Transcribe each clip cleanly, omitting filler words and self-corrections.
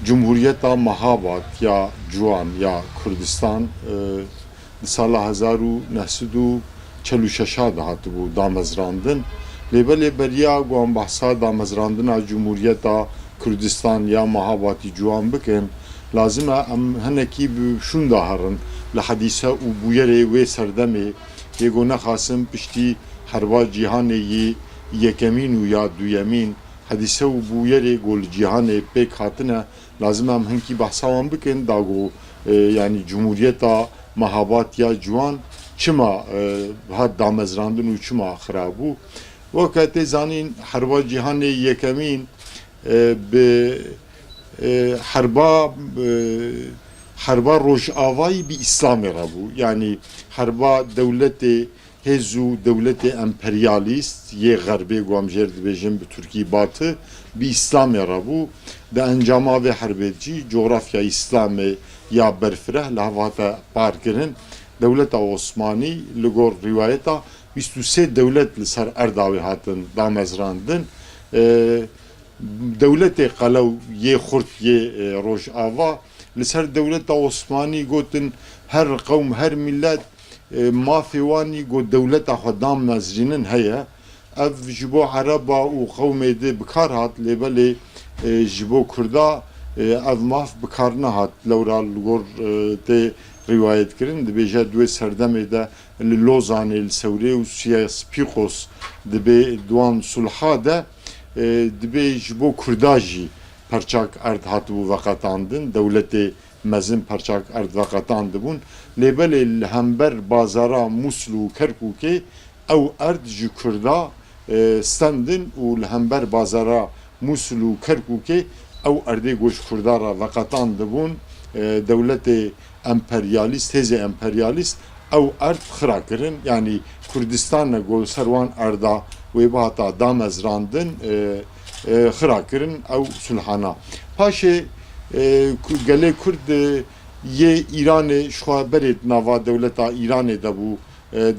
Cumhuriyeta Mahabat ya Ciwan ya Kurdistan sala 1946 hatibû damezrandin lêbelê beriya wan behsa damezrandina Cumhuriyeta Kurdistan ya Mahabatî Ciwan bikin lazim e em hinekî bi şûnda herin li hedîse û bûyerê wê serdemê yê nexwasin piştî herba cîhanê yê yekemîn û ya duyemîn hedîse û bûyerê got li cîhanê pêk hatine lazim em hinkî behsa wan bikin da got yani Cumhuriyeta Mahabat ya Ciwan çima hat damezrandin û çima xirabû wek tê zanîn herba cîhanê yekemîn bi herba rojavayî bi İslamê rabû yani herba dewletê hêz û dewletê emperyalîst yê Xerbê gu em jêr dibêjin bi Tirkî Batı bi İslamê rabû di encama vê herbê cî coğrafya İslamê ya berfireh li hev hate parkirin dewleta Osmanî li gor rîwayeta 23 dewlet li ser Erdawê hatin damezrandin dewletê qelew yê Xurt yê Rojava li ser dewleta Osmanî gotin her qewm her millet mafê wanî got dewleta xwe damezrînin heye ev ji bo Ereba û qewmê de bikar hat lêbelê ji bo Kurda ev maf bikar nehat lewra li gor tê rîwayet kirin dibêje duê serdemê de li Lozanê li Sewrê û Spîqos dibê duan sulha de dibê ji bo Kurda jî perçak erd hatibû veqetandin dewletê mezin perçak erd veqetandibûn lêbelê li hember bazara Musul û Kerkûkê ew erd ji Kurda stendin û li hember bazara Musul û Kerkûkê ew erdê got ji Kurda re veqetandibûn dewletê emperyalîst hêzê emperyalîst ew erd xira kirin yani Kurdistan ne got ser wan erda wê bihata damezrandin xira kirin ew sulhana paşê gelê Kurd yê Îranê ji xwe berê nava dewleta Îranê de bû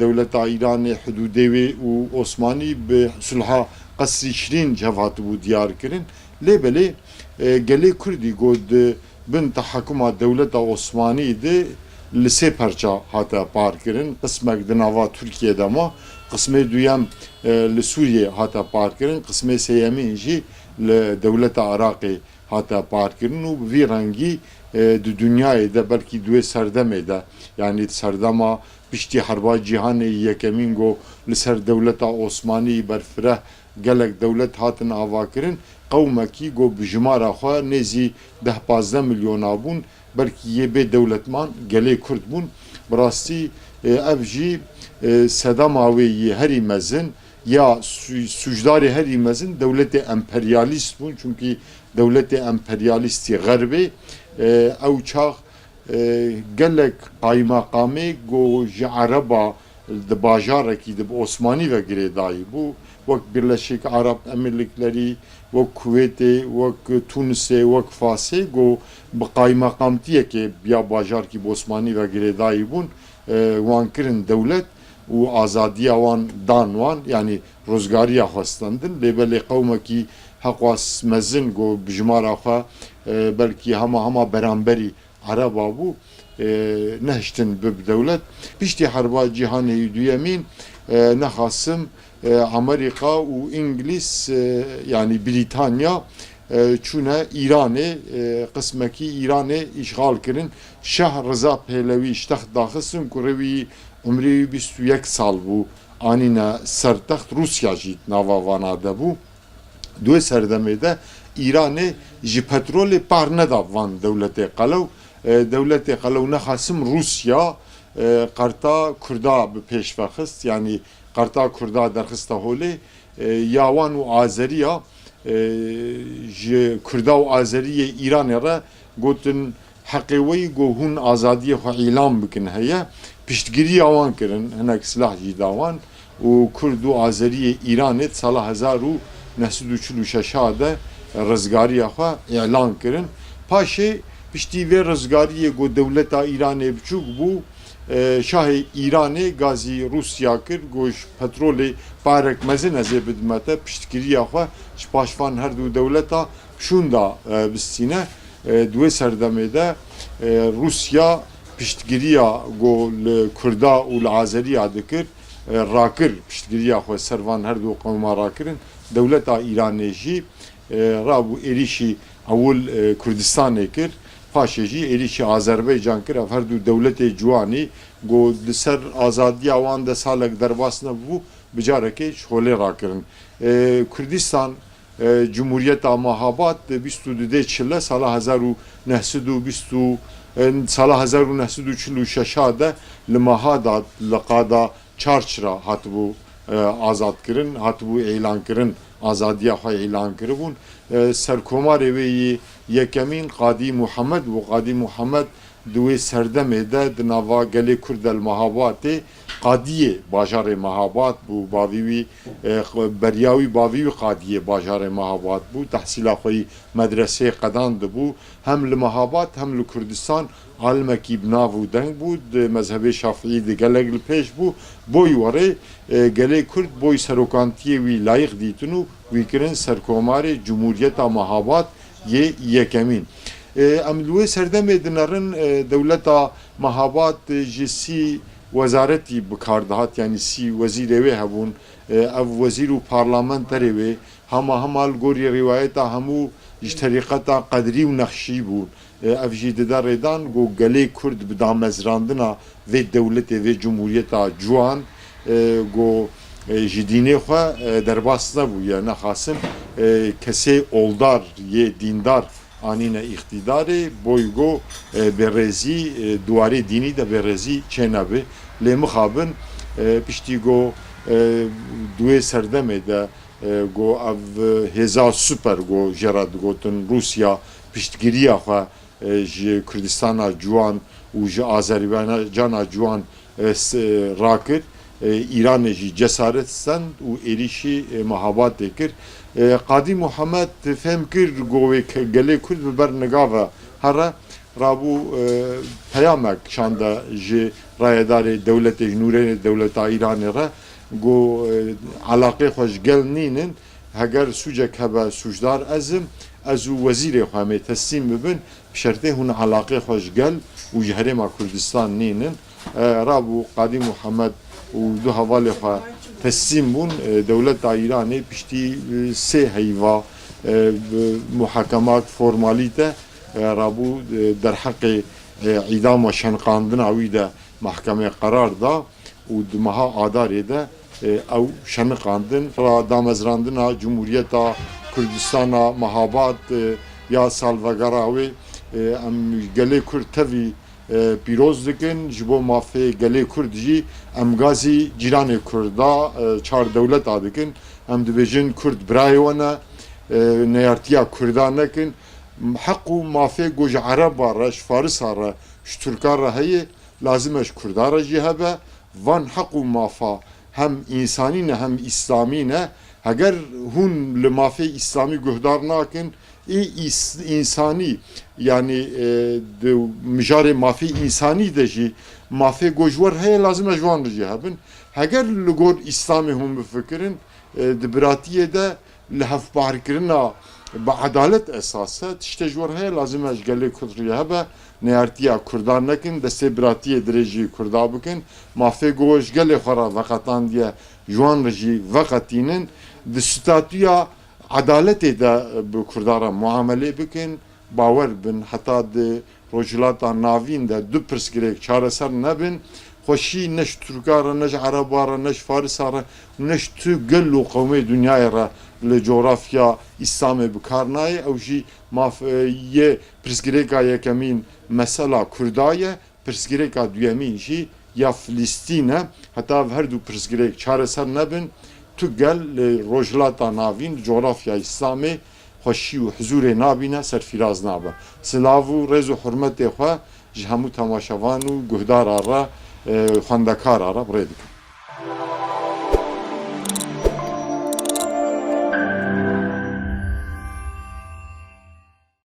dewleta Îranê hudûdê wê û Osmanî bi sulha qesrî şirîn cev hatibû diyar kirin lêbelê gelê Kurdî got bin tehekkuma dewleta Osmanî de li sê perça hate parkirin qismek di nava Tirkiye de ma qismê duyem li Sûriye hate parkirin qismê sêyemîn jî li dewleta Iraqê hate parkirin û bi vî rengî di dünyayê de belkî duê serdemê de yani serdema piştî herba cîhanê yekemîn got li ser dewleta Osmanî berfireh gelek dewlet hatin avakirin qewmekî got bi jimara xwe nêzî 10-15 milyona bûn belkî yê bê dewletman gelê Kurd bûn bi rastî ev jî sedema wê yê herî mezin ya sucdarê herî mezin dewletê emperyalîst bûn çünkü dewletê emperyalîstî Xerbê ew çax gelek qaymakamê got ji Ereba di bajarekî di Osmanî ve girêdayî bû wek Birleşik Arap Emirliklerî wek Kuwêtê wek Tunisê wek Fasê got bi qaymakamtiyekê ya bajarkî bi Osmanî ve girêdayî bûn wan kirin dewlet û azadiya wan dan wan yani rozgariya xwe stendin lêbelê qewmekî heqwas mezin got bi jimara xwe belkî hema beramberî Ereba bû nehiştin bi dewlet piştî herba cîhanê duyemîn nexwasim Amerika û İngiliz yani Britanya çûne İranê qismekî İranê îşgal kirin Şah Reza Pehlevi ji text daxistin ku rewî umrê 21 sal bû anîne ser text Rusya jî nava wana de bû duê serdemê de İranê ji petrolê par neda van dewletê qelew dewletê qelew nexwasim Rusya qarta Kurda bi pêş vexist yani qarta Kurda derxista holê ya wan û Azeriya ji Kurda û Azeriyê Îranê re gotin heqê wê got hûn azadiyê xwe îlan bikin heye piştgiriya wan kirin hinek silah jî da wan û Kurd û Azeriyê Îranê sala 1946 de rizgariya xwe îlan kirin paşê piştî vê rizgariyê got dewleta Îranê biçûk bû şahê Îranê gazî Rusya kir goş petrolê parek mezin ezê bidmete piştgiriya xwe ji paşvan her du dewleta şûn da bistîne duê serdemê de Rusya piştgiriya got li Kurda û li Azeriya dikir rakir piştgiriya xwe servan her du qewma rakirin dewleta Îranê jî rabû êrişî ewil Kurdistanê kir paşê jî êrişî Azerbaycan kir ev her du dewletê ciwanî got li ser azadiya wan de salek derbas nebû bi carekê ji holê rakirin Kurdistan Cumhuriyeta Mahabat 22 çile sala 1920 sala 1946 de li Mahada li qada çarçra hatibû azad kirin hatibû elan kirin azadiya xwe elan kiribûn serkomarê wê yê yekemîn Qadî Muhemed û Qadî Muhemed di wê serdemê de di nava gelê Kurd el Mehabatê Qadiyê bajarê Mehabat bû bavî wî beriya wî bavî wî Qadiyê bajarê Mehabat bû tehsîla xwe yî medreseyê qedan dibû hem li Mehabat hem li Kurdistan alimekî bi nav û deng bû di mezhebê Şafiî di gelek li pêş bû boî warê gelê Kurd boî serokantiyê wî layık dîtin û wî kirin serkomarê Cumhuriyeta Mehabat yê yekemîn em li wê serdemê dinerin dewleta Mehabat ji sî wezaretî bikar dihat yanî sî wezîrê wê hebûn ev wezîr û parlamenterê wê hema li gorî rîwayeta hemû ji terîqeta Qedrî û Nexşî bûn ev jî dide rêdan got gelê Kurd bi damezrandina vê dewletê vê Cumhuriyeta ciwan got ji dînê xwe derbas nebû ye nexwasin kesê oldar yê dîndar anîne îxtîdarê boî got bêrêzî duwarê dînî de bêrêzî çênebe lê mixabin piştî got duê serdemê de got ev hêza super got jera digotin Rusya piştgiriya xwe ji Kurdistana ciwan û ji Azerbaycana ciwan rakir İranê jî cesaret stend û êrişî Mehabatê kir Qadî Muhemed fêm kir govê gelê Kurd bi ber nigava here rabû peyamek şanda ji rayedarê dewletê ji nûrê dewleta Îranê re got alaqê xwe ji gel nînin heger sûcek hebe sûcdar ez û wezîrê xwe em ê teslîm bibin bi şertê hûn alaqê xwe ji gel û ji herêma Kurdistan nînin rabû Qadî Muhemed û du hevalê xwe teslîm bûn dewleta Îranê piştî sê heyva muhekemat formalîte rabû derheqê îdama şenqandina wî de mahkemê qerar da û di meha adarê de ew şenqandin ra damezrandina Cumhuriyeta Kurdistana Mehabat ya salvegera wê em gelê Kurd tevî pîroz dikin ji bo mafê gelê Kurd jî em gazî cîranê Kurda çar dewleta dikin em dibêjin Kurd birayê we ne neyartiya Kurda nekin heq û mafê got ji Ereba re ji Farisa re ji Türkan re heye lazim e ji Kurda re jî hebe van heq û mafa hem însanî ne hem îslamî ne heger hûn li mafê îslamî guhdar nakin insani yani mijarê mafê insani de jî mafê gojwer heye lazim e ji wan re jî hebin heger li gor İslamê hûn bifikirin di biratiyê de li hevbarkirina bi edalet esase tiştê ji wan heye lazim e ji gelê Kurd re hebe neyartiya Kurdan nekin destê biratiyê dirê jî Kurda bikin mafê got ji gelê xwe re veqetandiye ji wan re jî veqetînin di statûya adaletê de bi Kurdaran muamelê bikin bawer bin heta di rojhilata navîn de du pirsgirêk çareser nebin xweşî ne ji Türkan re ne ji Ereba re ne ji Farisa re ne ji tu gel û qewmê dunyayê re li coğrafya İslamê bikar nayê ew jî yê pirsgirêka yekemîn mesela Kurda ye pirsgirêka duyemîn jî ya Filîstîn e heta her du pirsgirêk çareser nebin tu gel rojhilata navîn coğrafya İslamê xweşî û huzûrê nabîne serfîraz nabe silav û rêz û hurmetê xwe ji hemû temaşevan û guhdara re xwendekara re birê dikim